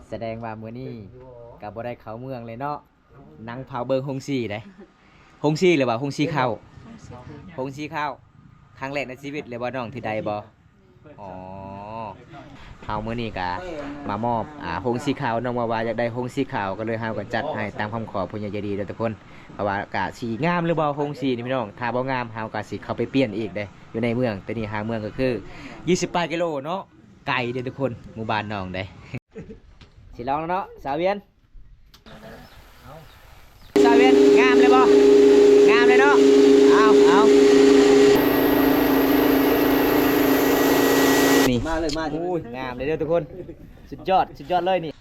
แสดงว่ามื้อนี้ก็บ่ได้เข้าเมืองเลยเนาะนั่งเผาเบิ่งฮงซี่ได้ฮงซี่หรือว่าฮงซี่ข้าวฮงซี่ข้าวครั้งแรกในชีวิตเลยบ่น้องที่ใดบ่อ๋อเฮามื้อนี้ก็มามอบฮงซี่ข้าวน้องว่าอยากได้ฮงซี่ข้าวก็เลยเฮาก็จัดให้ตามคำขอผู้ใหญ่ใจดีเด้อทุกคนเพราะว่ากะสีงามหรือบ่ฮงซี่นี่พี่น้องถ้าบ่งามเฮาก็สิเข้าไปเปลี่ยนอีกเด้อยู่ในเมืองแต่นี่ห่างเมืองก็คือ28กิโลเนาะไกลเด้อทุกคนหมู่บ้านน้องเด้ สิลองแล้วเนาะสาวเวียนสาวเวียนงามเลยบ่งามเลยเนาะเอานี่มาเลยมาอุ้ยงามเลยเด้อทุกคนสุดยอดเลยนี่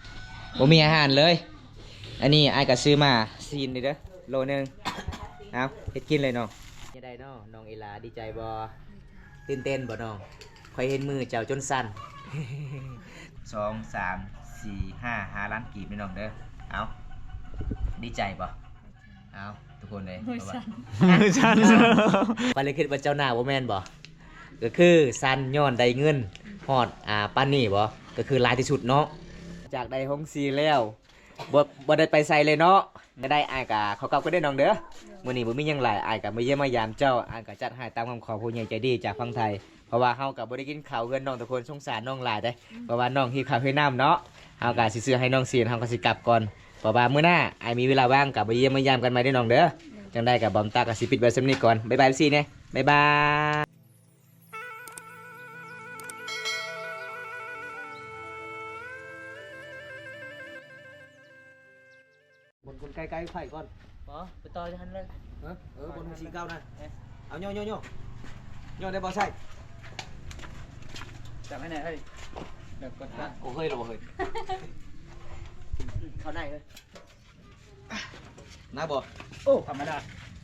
บ่มีอาหารเลยอันนี้อ้ายก็ซื้อมาซีนนี่เด้อโลนึงเอาเฮ็ดกินเลยน้องยังได้เนาะน้องเอลาดีใจบ่ตื่นเต้นบ่น้องค่อยเห็นมือเจ้าจนสั่น 2 3 4 5 ล้านกีบนี่น้องเด้อเอาดีใจบ่เอาทุกคนเลยมือสั่นไปเลยคิดว่าเจ้าหน้าบ่แม่นบ่ก็คือสั่นย้อนได้เงินฮอดปานนี้บ่ก็คือหลายที่สุดเนาะจากได้ห้องซีแล้วบ่ได้ไปใส่เลยเนาะก็ได้อ้ายก็เขากลับก็ได้น้องเด้อมื้อนี้บ่มีหยังหลายอ้ายก็มาเยี่ยมมายามเจ้าอ้ายก็จัดให้ตามคำขอผู้ใหญ่ใจดีจากฝั่งไทยเพราะว่าเฮาก็บ่ได้กินข้าวเฮือนน้องทุกคนสงสารน้องหลายเด้เพราะว่าน้องหิวข้าวหิวน้ำเนาะเฮาก็สิซื้อให้น้องซีนเฮาก็สิกลับก่อนเพราะว่ามื้อหน้าอ้ายมีเวลาว่างก็มาเยี่ยมมายามกันใหม่เด้อน้องเด้อจังได้ก็บอมตาก็สิปิดไว้ซำนี้ก่อนบ๊ายบายซี่แน่บ๊ายบายบนคนใกล้ๆไฟก่อนไปต่อจะหันเลย บนสีเก้านะเอาย่อได้บ่ใช่ จับให้ไหนเฮ้ยเดี๋ยวกดนะ โอ้เฮ้ยเราเฮ้ยเข้าในเลยนักบ่ โอ้ธรรมดา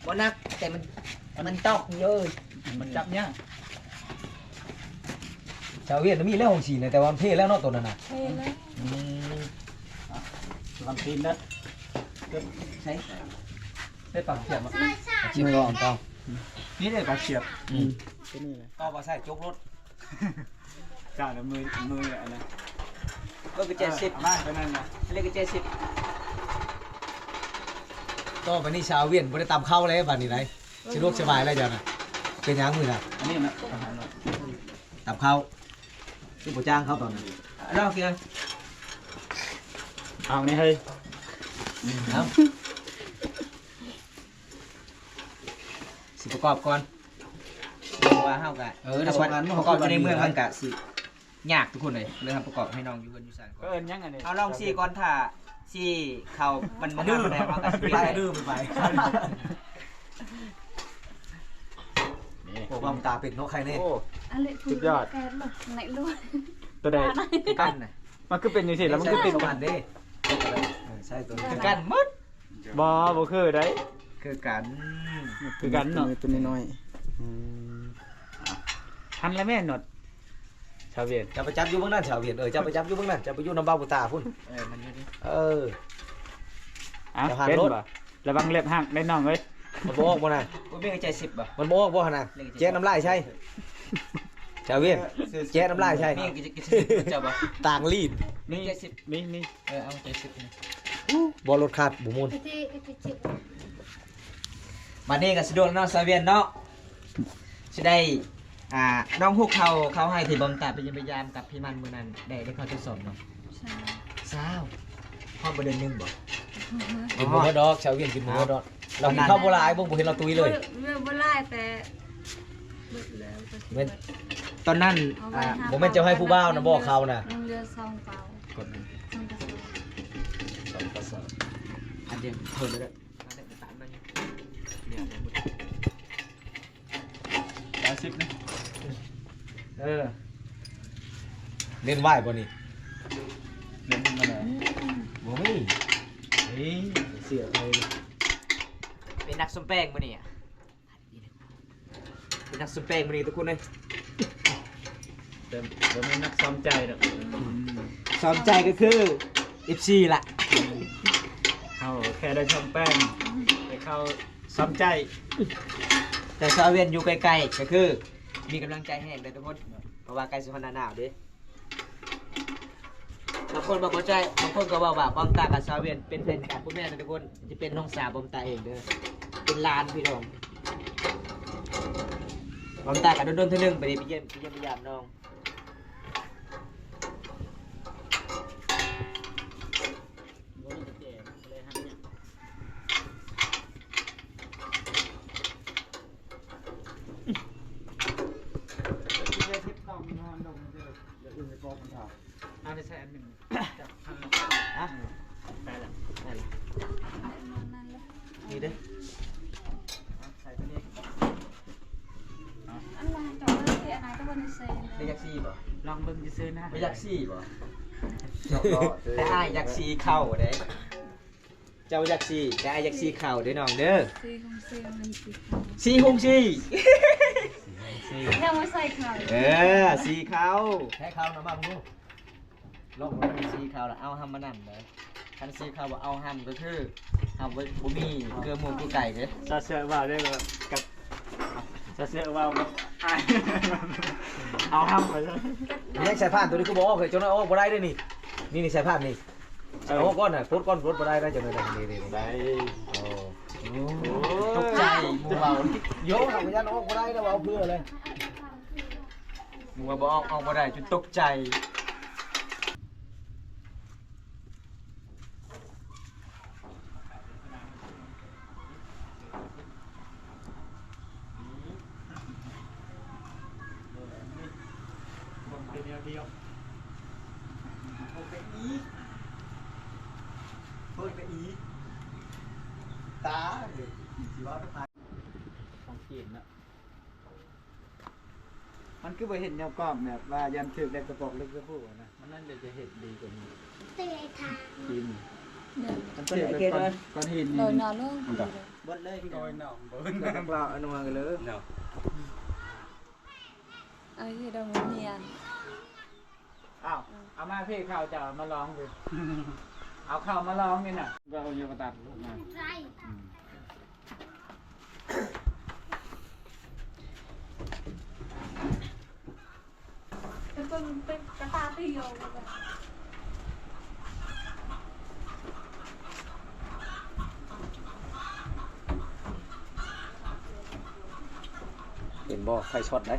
บ่นักแต่มันตอกเยอะ มันจับเนี่ย ชาวเวียดมีเรื่องของสีเลยแต่ว่าเท่แล้วเนาะตัวนั้นน่ะ เท่แล้ว ลำตีนนะ ใช่ ได้ปากเสียบอ่ะ จิ้มก่อนต้อง นี่ได้ปากเสียบที่นี่เลย ก็บ่ใส่จกรถ จ่าแล้วมืออะไร ก็คือ70 บ้านไปนั่นนะ เรียก70ก็วันนี้ชาวเวียนบ่ได้ตามเข้าเลยบัดนี้ไรสะดวกสบายแล้วจ้ะน่ะเป็นยังมื้อน่ะ อันนี้นะ ตามเข้าที่บ่จ้างเขาตอนนั้นแล้วเกียร์ เอานี่เฮ้ย เอาสิประกอบก่อนว่าเฮากะถ้าประกอบอยู่ในเมืองมันกะสิยากทุกคนเลยครับประกอบให้น้องอยู่เพิ่นอยู่ซั่นก่ ก็ อน เอิญยังไงเนี่ย เอาลองซี่ก่อนถ้าซี่เข้ามันบ่ดื้อแล้วเฮาก็สิไปดื้อไปโอ้ความตาเป็ดเนาะใครแน่ โอ้ อะไร สุดยอด แกนหรอไหนรู้ ตัวใด กันน่ะ มันคือเป็นอย่างสิแล้วมันคือเป็น กันเด้ใช่ตัวคือกันหมด บ่คือได้ คือกัน คือกันเนาะ ตัวน้อย ทันแล้วแม่หนดชาวเวียน จะไปจับอยู่เบื้องนั้นชาวเวียนจะไปจับอยู่เบื้องนั้นจะไปอยู่น้ำเบาบุตาพุ่น มันอยู่ดิ จะผ่าน เป็น รถ บ่ระวังเล็บหักได้น้องเอ้ย มันโบกบ่น่ะ กูเป็นใจ10บ่ มันโบกบ่หั่นน่ะแจ๊น้ำลายใช่ชาวเวียนแจ๊น้ำลายใช่ นี่จะบ่ ต่างลีด นี่นี่เอาใจ10นี่ บ่รถขาดบ่มูล ไอ้ที่จิบ บัดนี้ก็สิโดนเนาะชาวเวียนเนาะสิได้น้องฮุกเขาให้ที่บอมตาไปพยายามกับพี่มันมื้อนั้นได้เข้าทดสอบเนาะ ใช่ ซาวห้องประเด็นหนึงบ่กินหมูดอกชาวเวียนกินหมูดอกเรากินข้าวโบราณบ่เห็นเราตุยเลย เรื่องบ่ไล่แต่เบิดแล้ว เว้นตอนนั้นผมเป็นเจ้าให้ผู้บ่าวนะบอกเขานะ เรือซองเปล่าก ด ซองกระสอบ อันเดียวเพิ่มเลย10นะ เล่นไหวบ่นี่ เล่นมันน่ะ บ่มี เฮ้ยเสียเลย เป็นนักสมแป้งมื้อนี้เป็นนักสมแป้งมื้อนี้ทุกคนเลย แต่บ่มีนักซ้อมใจดอก สมใจก็คือ FC ล่ะ เขาแค่ได้ช่องแป้งไปเข้าซ้อมใจ แต่ชาวเวียนอยู่ไกลๆก็คือมีกำลังใจแห้งเลยทุกคนเพราะว่าใกล้สิฮอดหน้าหนาวเด้ บางคนบอกเข้าใจบางคนก็บอกว่าบอมตากับซาเวียนเป็นแฟนกันพวกแม่นะทุกคนจะเป็นน้องสาวบอมตาเองเด้อเป็นหลานพี่น้องบอมตากับโดนๆเท่านึงไปเยี่ยมพยายามน้องเอาได้ใช้อันหนึ่งจับทาง อ่ะ ได้ละ นั่นแหละ นอนนั่นเลย นี่เด้อ ใส่ตัวนี้ อันนั้นจอดเลยที่อันนั้นก็บนเซน ไม่อยากซี่บ่ ลองเบิ่งจะซื้อนะ ไม่อยากซี่บ่แต่อ้ายอยากซี่เข้าเด้เจ้าอยากซี่แต่อ้ายอยากซี่เข้าเด้อน้องเด้อ ซีของซีมันสีขาว ซี่ฮงซี่ แล้วมาใส่ขาว ซี่เข้าแค่เข้านะบ้างลูกลองมาซี่เข้าแล้วเอาห้ำมานั่นเลยคันซี่เข้าบ่เอาห้ำก็คือห้ำบ่มีเกลือหมูกูไก่เด้อ ซาเสือว่าวได้แบบกับซาเสือว่าวกับเอาห้ามไปเลย นี่ยังใส่ผ้าตัวนี้คือบ่ออกเลยจนเอาออกบ่ได้เด้อนี่นี่ใส่ผ้านี่เอาออกก่อนน่ะโคตรก้อนรถบ่ได้จนได้นี่ๆ ได้ โอ้ตกใจหมูเบาโยกเอาไปยันออกบ่ได้แล้วเอาเพื่อเลยหมูบ่ออกบ่ได้จนตกใจเดียวเดียว เพิ่นไปอีตาสิว่าไป ของเกียนนะมันคือไปเห็นแนวกล้องเนี่ยว่ายันถึกได้กระบอกเล็กกระพู้นะมันนั่นเดี๋ยวจะเห็นดีกว่านี้กิน เดิน มันเทียบกับก้อนหิน โด นี่ ยนอนลง บดเลย โดยหนองบน น้ำเปล่าอนุมากันเลย ไอ้ที่เราเนียน อ้าวเอามาพี่ข้าวจะมาลองดูเอาข้าวมาลองนี่น่ะก็เอาโยกตัดลูกมา เป็นกระตาตีโยง เห็นบ่ไฟช็อตได้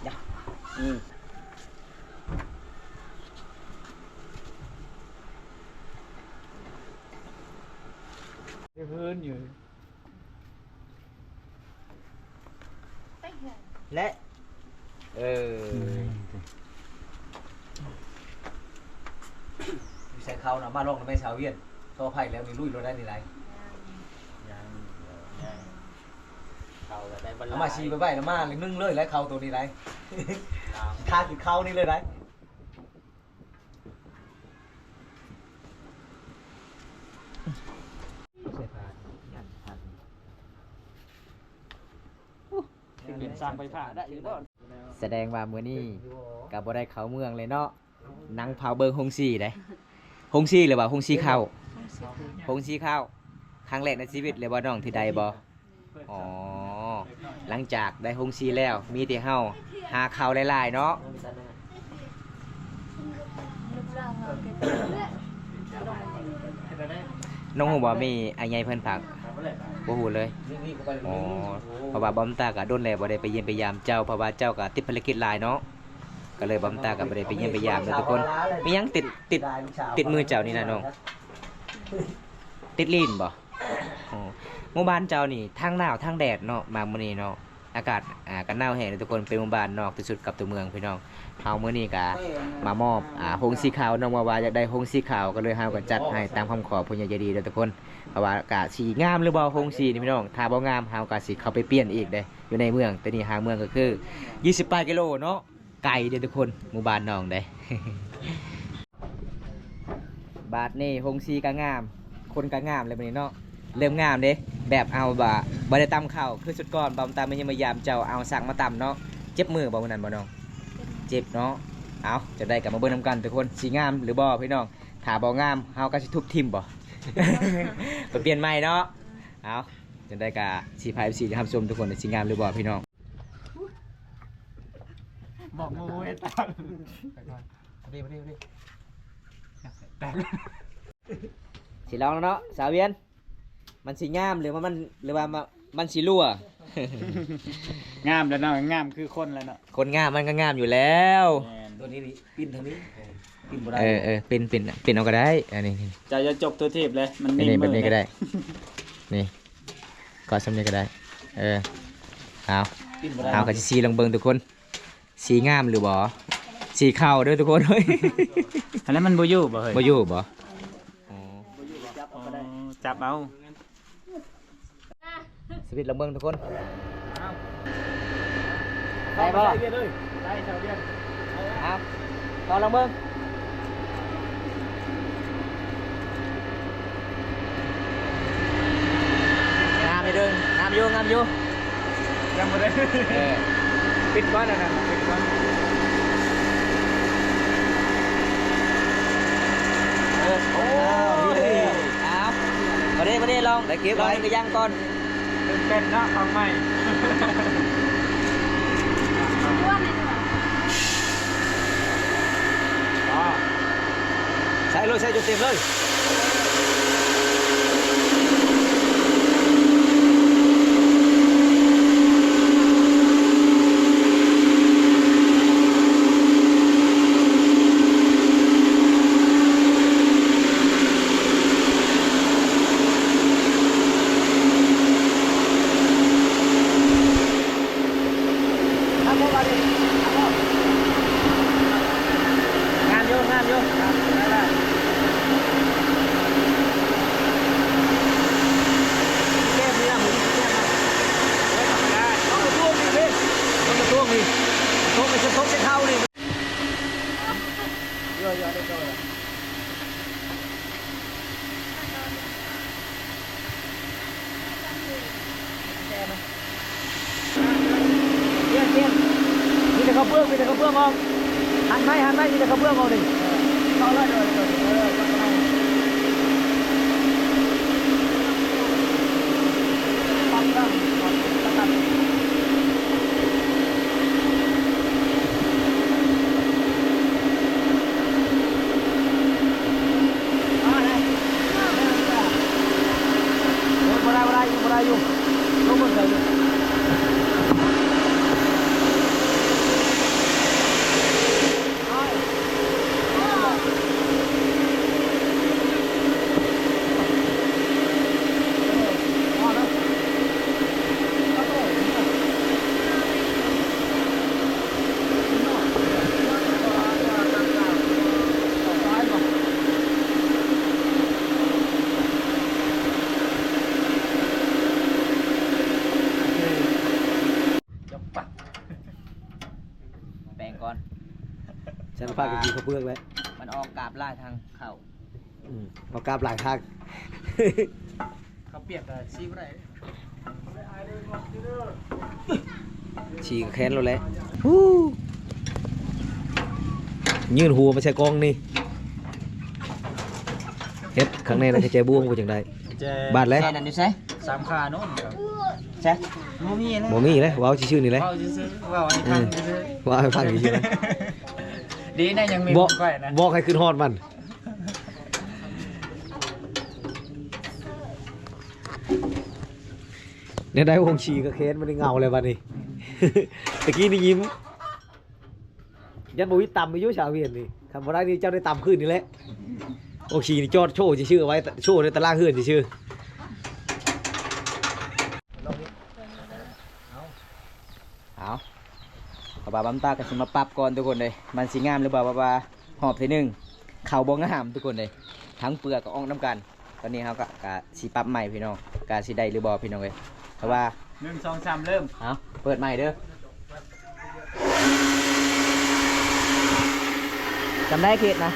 ยักอืม พื้นอยู่ และใส่เขานะมาลงไม่ชาวเวียนตัวไผ่แล้วมีลุยรถได้นี่ไร ยังเขาได้บรร เอา ลุ มาชีไปใบแล้วมาเลยนึ่งเลยแล้วเขาตัวนี้ไรทากินเขานี่เลยไรเป็นสร้างไฟฟ้าได้อยู่บ่ แสดงว่ามื้อนี้กับบ่ได้เข้าเมืองเลยเนาะนั่งเผาเบิงฮงซีได้ฮงซีหรือว่าฮงซีข้าวฮงซีข้าวครั้งแรกในชีวิตเลยบ่น้องที่ใดบ่อ๋อหลังจากได้ฮงซีแล้วมีแต่เฮาหาข้าวหลายๆเนาะ รูปร่างเราเป็น น้องฮู้บ่มีไอ้ใหญ่เพิ่นฝากบ่ฮู้เลยอ๋อเพราะว่าบอมตาก็โดนแล้วบ่ได้ไปเยี่ยมไปยามเจ้าเพราะว่าเจ้าก็ติดภารกิจหลายเนาะก็เลยบอมตาก็บ่ได้ไปเยี่ยมไปยามเด้อทุกคนมีหยังติดมือเจ้านี่นะน้องติดลิ้นบ่อ๋อหมู่บ้านเจ้านี่ทางหนาวทางแดดเนาะมามื้อนี้เนาะอากาศก็หนาวแห้งเด้อทุกคนเป็นหมู่บ้านนอกที่สุดกับตัวเมืองพี่น้องเฮามื้อนี้ก็มามอบหงสีขาวน้องว่าอยากได้หงสีขาวก็เลยเฮาก็จัดให้ตามคำขอผู้ใหญ่ใจดีเด้อทุกคนเพราะว่ากะสีงามหรือบ่หงสีนี่พี่น้องถ้าบ่งามเฮาก็สิเข้าไปเปลี่ยนอีกเด้อยู่ในเมืองแต่นี่ห่างเมืองก็คือ28กิโลเนาะไกลเด้อทุกคนหมู่บ้านน้องเด้ บาทนี่หงสีก็งามคนก็งามเลยมื้อนี้เนาะเริ่มงามเด้แบบเอาบ่ได้ตำข้าวคือสุดก่อนบ่ตำมันยังมายามเจ้าเอาสั่งมาตำเนาะเจ็บมือบ่มื้อนั้นบ่น้องเจ็บเนาะเอาจะได้กลับมาเบิ่งนำกันทุกคนสีงามหรือบ่พี่น้องถ้าบ่งามเฮาก็สิทุบทิ่มบ่ ไปเปลี่ยนใหม่เนาะเอาจะได้กะสีพายสีทำชมทุกคนสีงามหรือบ่พี่น้อง บอกงูให้ตาม đi đi đi แตก สิลองแล้วเนาะสาวเวียนมันสิงามหรือว่ามันสิรั่ว งามแล้วเนาะงามคือคนแล้วเนาะ คนงามมันก็งามอยู่แล้ว ตัวนี้นี่ปิ้นทางนี้ปิ้นบ่ได้ เป็นเอาก็ได้อันนี้ จะจบตัวทีบเลยมัน อัน นิ่ นี้ ม แบบนี้ก็ มือ ได้นี่ก็สำนี้ก็ได้เอา ปิ้นบ่ได้ เอาก็สิสีลองเบิ่งทุกคนสีงามหรือบ่สีขาวเด้อทุกคน เฮ้ย อันนั้นมันบ่อยู่บ่เฮ้ย บ่อยู่บ่ จับเอา สวิตช์ลองเบิ่งทุกคน ได้บ่ได้เลย ได้ชาวเรียน เอาต่อลองเบิ่งงามเลยเด้องามอยู่ ยังบ่ได้ เออ ปิดก่อนนะปิดก่อน โอ้ยเอามาดิลองเก็บลองกระย่างก่อน เป็นเนาะของใหม่ อ้วนเลยดีกว่า อ๋อ ใส่เลยใส่จนเต็มเลยงามอยู่เก็บนี่นะหมูเก็บนะต้องมาท่วงนี่ต้องมาท่วงนี่ท่วงไปจะท่วงจะเข้านี่เยอะได้ตัวเยี่ยมมีแต่ข้าวเปลือกออกหันไหมมีแต่ข้าวเปลือกออกนี่เข้าเลยปั๊มตั้งบ่ได้อยู่ลงมือใส่อยู่แปลงก่อน ฉันพากันกินข้าวเปลือกแล้ว มันออกกาบล่าทางเข้า เอากราบหลายทาง เขาเปียกแต่ซีบ่ได้ ฉีกแค้นเราแล้วยื่นหัวมาใช้กล้องนี่เฮ็ดข้างในน่าจะใจบ้วงไปจังไดบาดแล้ว แค่นั้นอยู่ใช่ สามขาโน่นครับ ใช่บ่มีเลย บ่มีเลยว้าวชื่อๆนี่เลย เว้าซื่อๆเว้าให้ฟังซื่อ ว้าวให้ฟังชื่อๆนะ ๆดีนะยังมี บอก ก้อยนะ บอกให้ขึ้นฮอดมันเนี่ยได้วงชีกับเคนมันได้เงาเลยวันนี้ ตะกี้นี่ยิ้มยันบวิต่ำไปอยุ่ชาวเวียนนี่คำว่าได้นี่เจ้าได้ต่ำขึ้นนี่แหละวงชีนี่จอดโชว์ชื่อเอาไว้โชว์ในตารางขึ้นชื่อ เอาบาบำตาก็สิมาปรับก่อนทุกคนเลยมันสิงามหรือเปล่าบาหอบทีหนึงเข่าบ่งามทุกคนเลยทั้งเปลือกก็ออกน้ำกันตอนนี้เขาก็สิปรับใหม่พี่น้องกาสิได้หรือบ่พี่น้องเลยเพราะว่า 1 2 3เริ่ม เอาเปิดใหม่เด้อจำได้เขตนะ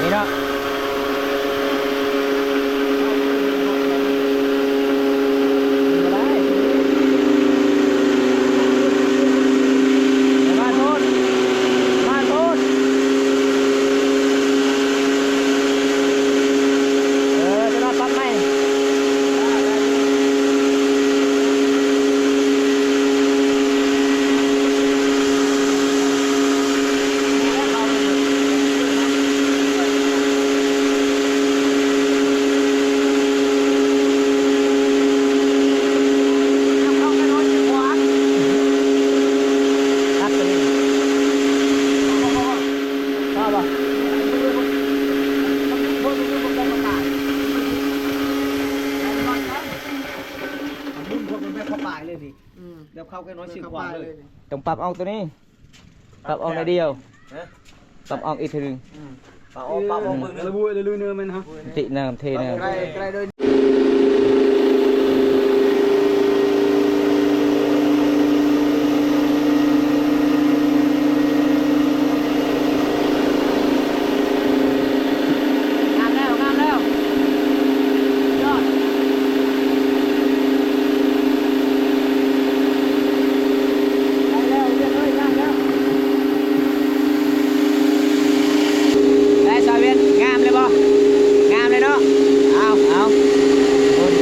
นี่เนาะ เดี๋ยวเข้าแค่น้อยสิขวาเลย ต้องปรับออกตัวนี้ปรับออกในเดียวปรับออกอีกทีหนึง ปรับออกมึง ระบุเลยลุยเนื้อมันฮะ ติน้ำเทน้ำ ใกล้โดยงามแล้วยอด ได้ซอยเวียนงามเลยบ่งามเลยเนาะเอาคุณ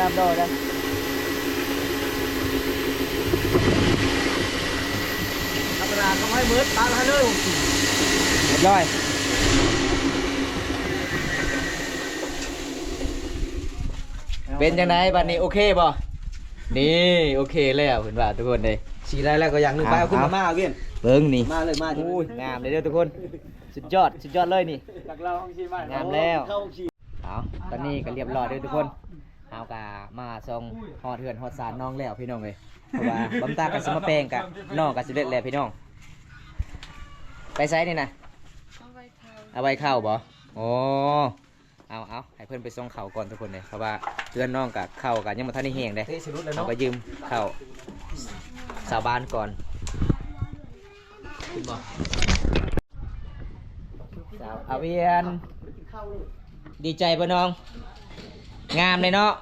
น้ำโดดนะ ธรรมดาเขาให้มืดตามให้เลย เรียบร้อยเป็นจังไดบัดนี้โอเคบ่นี่โอเคแล้วเห็นว่าทุกคนเลย สีได้แล้วก็อย่างหนึ่งไปเอาขึ้นมาเวียน เบิ่งนี่ มาเลยมา อุ้ยงามเลยเด้อทุกคนสุดยอดเลยนี่ จากเราห้องชีใหม่ งามแล้ว เข้าชี เอาตอนนี้ก็เรียบร้อยเด้อทุกคนเอากะมาส่งฮอดเถื่อนฮอดสารน้องแล้วพี่น้องเลยเพราะว่าบำตากับสมะแปลงกับน้องกับสิเล็ดแล้วพี่น้องไปไซนี่นะ เอาไว้เท้า เอาไว้เข้าบ่โอ้เอาให้เพื่อนไปส่งเข่าก่อนทุกคนเลยเพราะว่าเพื่อนน้องกับเข่ากับยังมาทันได้แห้งเลย เทสรุดเลย เรา เนาะ ก็ยืมเข่าสาวบ้านก่อน ขึ้นมา สาวอาเวียนดีใจปะน้องงามเลยเนาะ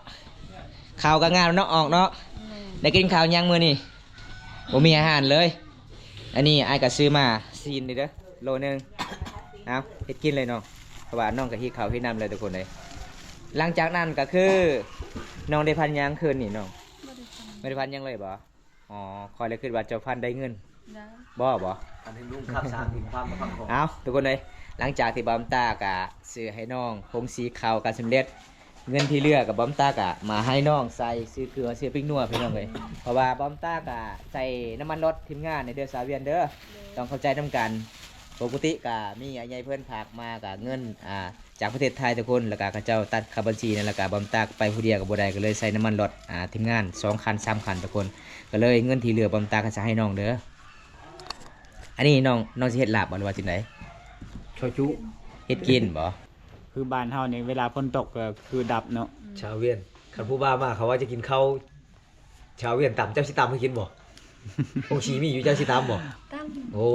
ข่าวก็งามเนาะออกเนาะได้กินข้าวยังมื้อนี่บ่มีอาหารเลย อันนี้ไอ้ายก็ซื้อมาซีนนี่เด้อโลนึงเอาเฮ็ดกินเลยเนาะเพราะว่าน้องก็ฮิตข้าวฮิตน้ำเลยทุกคนเลยหลังจากนั้นก็คือน้องได้พันยังคืนนี่น้อง บริษัทไม่ได้พันยังเลยบ่อ๋อคอยเลยคิดว่าเจ้าพันได้เงิน นะ บ่ อันนี้ลุงขับสามถึงความมาฟังของ เอาทุกคนเลยหลังจากที่บอมตากะซื้อให้น้องผงสีขาวกันสำเร็จเงินที่เหลือกับบอมตากะมาให้น้องใส่ซื้อเกลือซื้อพริกนัวพี่น้องเลยเพราะว่าบอมตากะใส่น้ำมันรถทีมงานในเดือนสาเวียนเด้อต้องเข้าใจน้ำกันปกติกะมีไอ้ใหญ่เพื่อนฝากมากะเงินจากประเทศไทยทุกคนแล้วก็เขาเจ้าตัดค่าบัญชีนั่นแล้วก็บอมตากไปผู้เดียวกับบ่ได้ก็เลยใส่น้ำมันรถทีมงาน2 คัน 3 คันทุกคนก็เลยเงินที่เหลือบอมตาก็จะให้น้องเด้ออันนี้น้องสิเฮ็ดลาบบ่หรือว่าจังได ชอจุ เฮ็ดกินบ่ คือบ้านเฮานี่เวลาฝนตกก็คือดับเนาะ ชาวเวียนคันผู้บ้ามาเขาว่าจะกินข้าวชาวเวียนต่ำเจ้าสิต่ำให้กินบ่องชีมีอยู่เจ้าสิต่ำบ่ ตั้ม โอ้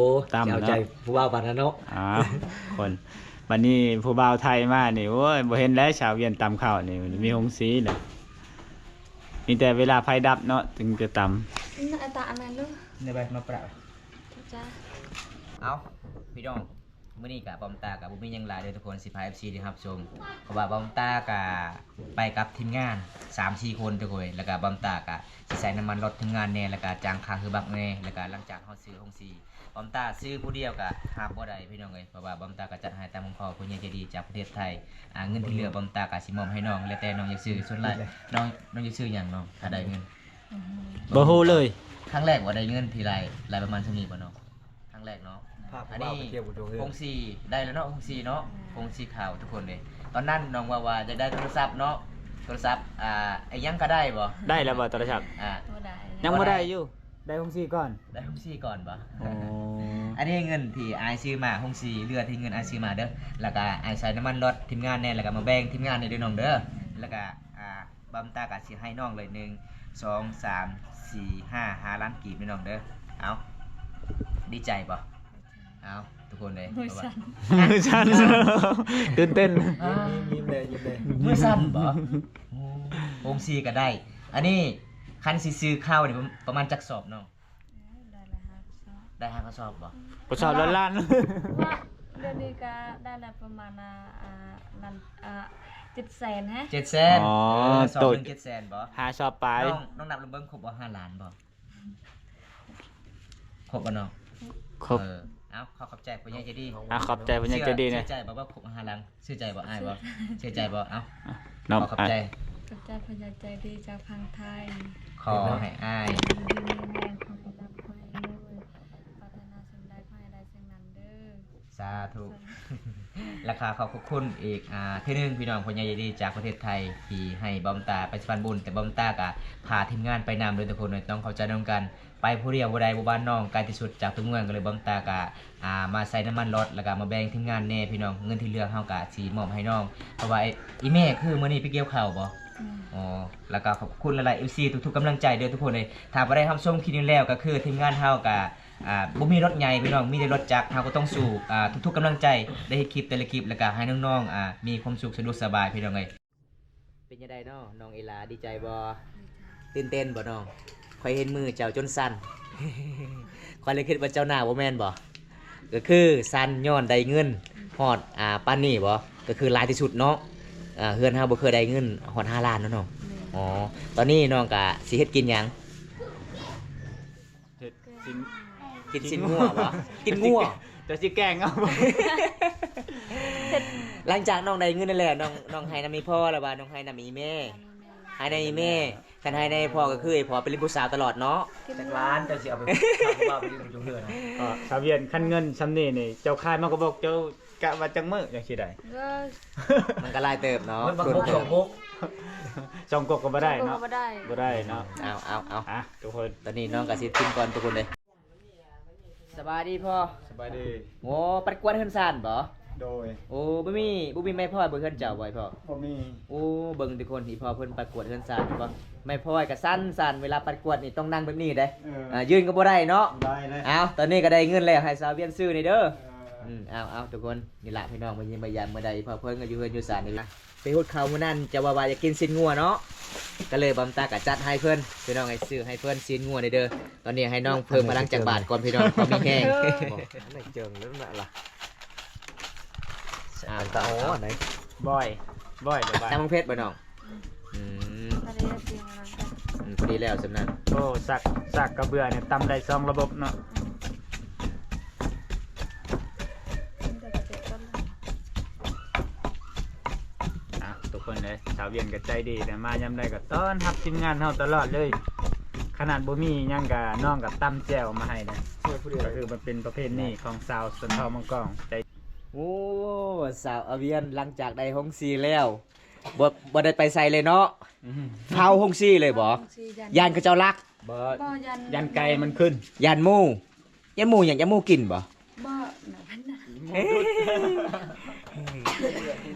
เอาใจผู้บ้าปานนั้นเนาะ คนวันนี้ผู้บ่าวไทยมานี่โอ้ยบ่เห็นแล้วชาวเวียนตำข้าวนี่มีหงสีน่ะมีแต่เวลาไฟดับเนาะถึงจะต น่าตาอันนั้นลูก ในใบมาปราบ จ้า เอาพี่น้องมื้อนี้ก็บอมตาก็บ่มีหยังหลายเด้อทุกคนสิพา FC ได้รับชมเพราะว่าบอมตาก็ไปกับทีมงาน 3-4 คนทุกคนแล้วก็บอมตาก็สิใส่น้ำมันรถทีมงานแน่แล้วก็จ้างค่าคือบักแน่แล้วก็หลังจากเฮาซื้อหงสีบอมตาซื้อผู้เดียวก็หาบ่ได้พี่น้องเอ้ยเพราะว่าบอมตาก็จัดให้ตามของพ่อผู้ใหญ่ใจดีจากประเทศไทยเงินที่เหลือบอมตาก็สิมอบให้น้องแล้วแต่น้องอยากซื้อส่วนหลายน้องอยากซื้อหยังน้องถ้าได้เงิน ำบ่ฮู้เลย ครั้งแรกว่าได้เงินทีไรรายประมาณเท่านี้ป่ะเนาะครั้งแรกเนาะ ภาพ อัน ผู้บ้า นี้ ไปเที่ยวบุตร พงซีได้แล้วเนาะพงซีเนาะพงซีขาวทุกคนเลยตอนนั้นน้องว่าจะได้โทรศัพท์เนาะโทรศัพท์ไอ้ยังก็ได้บ่ ได้แล้วบ่โทรศัพท์ ตัวใด ยังบ่ได้อยู่ได้หงสีก่อน ได้พงซีก่อนบ่ อ๋อ อันนี้เงินที่ไอายซื้อมาพงซีเรือที่เงินไอายซื้อมาเด้อแล้วก็ไอายใส่น้ำมันรถทีมงานแน่แล้วก็มาแบ่งทีมงานในเด้อน้องเด้อแล้วก็บัมตากะสิให้น้องเลย1 2 3 4 5 ล้านกีบน้องเด้อเอาดีใจบ่เอาทุกคนเลย มือ เพราะว่า สั่น มือชันตื่นเต้น ยิ้มเลยยิ้มเลย มือสั้นบ่วงซีก็ได้ อันนี้คันสิซื้อข้าวนี่ประมาณจักสอบเนาะ ได้ละครับ ได้5กระสอบบ่ กระสอบละล้าน ว่า เดือนนี้ก็ได้ละประมาณนั้น700,000ฮะ 700,000 อ๋อ สอง โต หนึ่ง700,000บ่ หาชอบไป น้องนับลำเบิ้งครบบ่5 ล้านบ่ครบบ่น้อง ครบ เอาขอบใจผู้ใหญ่ใจดี ขอบใจผู้ใหญ่ใจดีนะ ชื่อใจบ่ว่าครบ5 ล้านชื่อใจบ่อายบ่ชื่อใจบ่เอ้า น้อง ขอบใจ ขอบใจพยาใจดีจากพังไทย ขอให้อาย ดีมีแรงของกำลังคอยด้วยพัฒนาสิ่งใดภายใดสิ่งนั้นเด้อ สาธุ ราคาขอบคุณอีกที่หนึงพี่น้องผู้ใหญ่ใจดีจากประเทศไทยที่ให้บอมตาไปสะพานบุญแต่บอมตาก็พาทีมงานไปนำโดยทุกคนเลยต้องเข้าใจนำกันไปผู้เดียวบ่ได้บ่บ้านน้องไกลที่สุดจากตัวเมืองก็เลยบอมตาก็มาใส่น้ำมันรถแล้วก็มาแบ่งทีมงานแน่พี่น้องเงินที่เหลือเฮาก็สิมอบให้น้องเพราะว่าอีแม่คือมื้อนี้ไปเกี่ยวข้าวบ่อ๋อแล้วก็ขอบคุณหลายๆ FC ทุกๆกำลังใจเด้อทุกคนเลยถ้าบ่ได้รับชมคลิปนี้แล้วก็คือทีมงานเฮาก็บ่มีรถใหญ่พี่น้องมีแต่รถจักรเฮาก็ต้องสู้ทุกๆกำลังใจได้เฮ็ดคลิปแต่ละคลิปแล้วก็ให้น้องๆมีความสุขสะดวกสบายพี่น้องเอ้ยเป็นจังได๋น้องน้องเอลาดีใจบ่ตื่นเต้นบ่น้องข่อยเห็นมือเจ้าจนสั่น ข่อยเลยคิดว่าเจ้าหน้าบ่แม่นบ่ก็คือสั่นย้อนได้เงินฮอดปานนี้บ่ก็คือหลายที่สุดเนาะเฮือนเฮาบ่เคยได้เงินฮอด5 ล้านเนาะน้องอ๋อตอนนี้น้องก็สิเฮ็ดกินหยัง เฮ็ดสิน กินสินงัวบ่กินงัว จะสิแกล้งเอา หลังจากน้องได้เงินนั่นแหละน้องให้นำมีพ่อแล้วว่าน้องให้นำมีแม่ให้ในแม่คันให้ในพ่อก็คือไอ้พ่อเป็นลูกผู้สาวตลอดเนาะจักล้านจะสิเอาไปว่าไปอยู่จุงเฮือน ก็ชาวเวียนคันเงินซำนี้นี่เจ้าคายมันก็บอกเจ้ากะว่าจังมื้อจังสิได้ ก็ มันก็หลายเติบเนาะ บางมุกสองมุก จองกกก็บ่ได้เนาะ บ่ได้ บ่ได้เนาะ เอา ทุกคน ตอนนี้น้องก็สิกินก่อนทุกคนเลยสบายดีพ่อ สบายดี โอ้ปัดกวนเฮือนซ่านบ่ โดย โอ้บ่มีแม่พ่อบ่เฮือนเจ้าบ่พ่อ บ่มี โอ้เบิ่งทุกคนที่พ่อเพิ่นปัดกวดเฮือนซ่านบ่แม่พ่อยก็สั่นเวลาปัดกวดนี่ต้องนั่งแบบนี้เด้ยืนก็บ่ได้เนาะ ได้เลย เอาตอนนี้ก็ได้เงินแล้วให้สาวเวียนซื้อนี่เด้อเอาทุกคนนี่ละพี่น้องมายินมายามมาได้พอเพิ่นก็อยู่เฮือนอยู่ศาลนี่ละไปฮุดข้าวมื้อนั้นจะว่าอยากกินสินงัวเนาะก็เลยบำตาก็จัดให้เพิ่นพี่น้องให้ซื้อให้เพิ่นสินงัวเด้อตอนนี้ให้น้องเพิ่มพลังจากบาทก่อนพี่น้องพอมีแห้ง ไหนเจิงแล้วนั่นล่ะ ตา โอ้ไหน บ่อยเดี๋ยวไป ตามังเพชรบ่น้องตอนนี้เสียงอะไรกัน พอดีแล้วสำนั้น โอ้สักกระเบือเนี่ยตำได้2ระบบเนาะ เดี๋ยวก็เจ็บต้นเลย ทุกคนเลยชาวเวียนก็ใจดีแต่มายามใดก็ต้อนรับทีมงานเฮาตลอดเลย ขนาดบ่มีหยังก็น้องก็ตำแจ่วมาให้นะก็คือมันเป็นประเภทนี้ของสาวสนทองมังกรใจ โอ้สาวอาเวียนหลังจากได้ห้องซีแล้วบ่ได้ไปใส่เลยเนาะเผาห้องซีเลยบ่ยานเขาเจ้ารัก บ่ บ่ยันไก่มันขึ้น ยานหมู่อย่างหมู่กินบ่ บ่ไหนพันน่ะ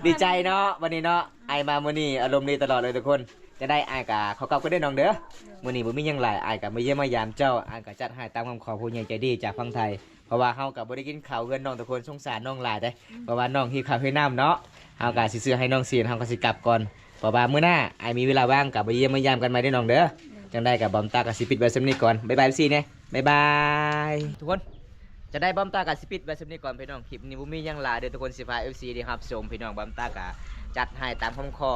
ดีใจเนาะวันนี้เนาะไอมามื้อนี้อารมณ์ดีตลอดเลยทุกคนจะได้อายกะเขากลับก็ได้น้องเด้อมื้อนี้บ่มีหยังหลายอายกะมาเยี่ยมมายามเจ้าอายกะจัดให้ตามคำขอผู้ใหญ่ใจดีจากฝั่งไทยเพราะว่าเฮาก็บ่ได้กินข้าวเฮือนน้องทุกคนสงสารน้องหลายเด้เพราะว่าน้องหิวข้าวหิวน้ำเนาะเฮาก็สิซื้อให้น้องซีนเฮาก็สิกลับก่อนเพราะว่ามื้อหน้าอายมีเวลาว่างก็มาเยี่ยมมายามกันใหม่เด้อน้องเด้อจังได้กับบอมตาก็สิปิดไว้ซำนี้ก่อนบ๊ายบายซีเนี่ยบ๊ายบายทุกคนจะได้บอมตากับสิปิดไว้ซำนี้ก่อนพี่น้องคลิปนี้บ่มีหยังหลายเด้อทุกคนสิพา FC ดีครับชมพี่น้องบอมตาก็จัดให้ตามคำขอ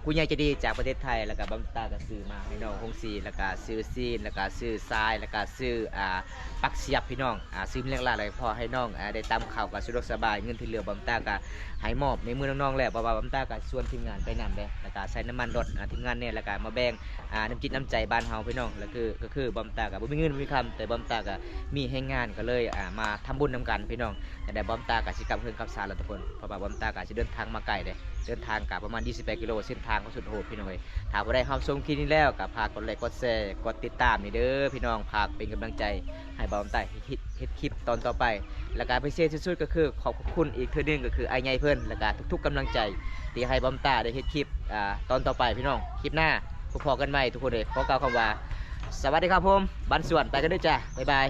ผู้ใหญ่ใจดีจากประเทศไทยแล้วก็บอมตาก็ซื้อมาให้น้องคงซีแล้วก็ซื้อซีนแล้วก็ซื้อทรายแล้วก็ซื้อปักเสียบพี่น้องซื้อเลี้ยงลาอะไรพอให้น้องได้ตามข่าวก็สะดวกสบายเงินที่เหลือบอมตาก็ให้มอบในมือน้องๆแล้วเพราะว่าบอมตาก็ชวนทีมงานไปนำเด้แล้วก็ใช้น้ำมันรถทีมงานเนี่ยแล้วก็มาแบ่งน้ำจิตน้ำใจบ้านเฮาพี่น้องแล้วก็คือบอมตาก็บ่มีเงินบ่มีคำแต่บอมตาก็มีให้งานก็เลยมาทำบุญนํกันพี่น้องแต่ได้บอมตาก็สิกลับเพิ่นกลับศาลแล้วทุกคนเพราะว่าบอมตาก็สิเดินทางมาไกลเด้เดินทางกับประมาณ28กิโลเส้นทางก็สุดโหดพี่น้องเอ้ยถ้าบ่ได้รับชมคลิปนี้แล้วก็ฝากกดไลค์กดแชร์กดติดตามนี่เด้อพี่น้องฝากเป็นกำลังใจให้บอมตาเฮ็ดคลิปตอนต่อไปแล้วก็พิเศษสุดๆก็คือขอบคุณอีกเทื่อนึงก็คือไอ้ใหญ่เพิ่นแล้วก็ทุกๆกำลังใจที่ให้บอมตาได้เฮ็ดคลิปตอนต่อไปพี่น้องคลิปหน้าพบกันใหม่ทุกคนเลยขอกล่าวคำว่าสวัสดีครับผมบันส่วนไปกันด้วยจ้าบ๊ายบาย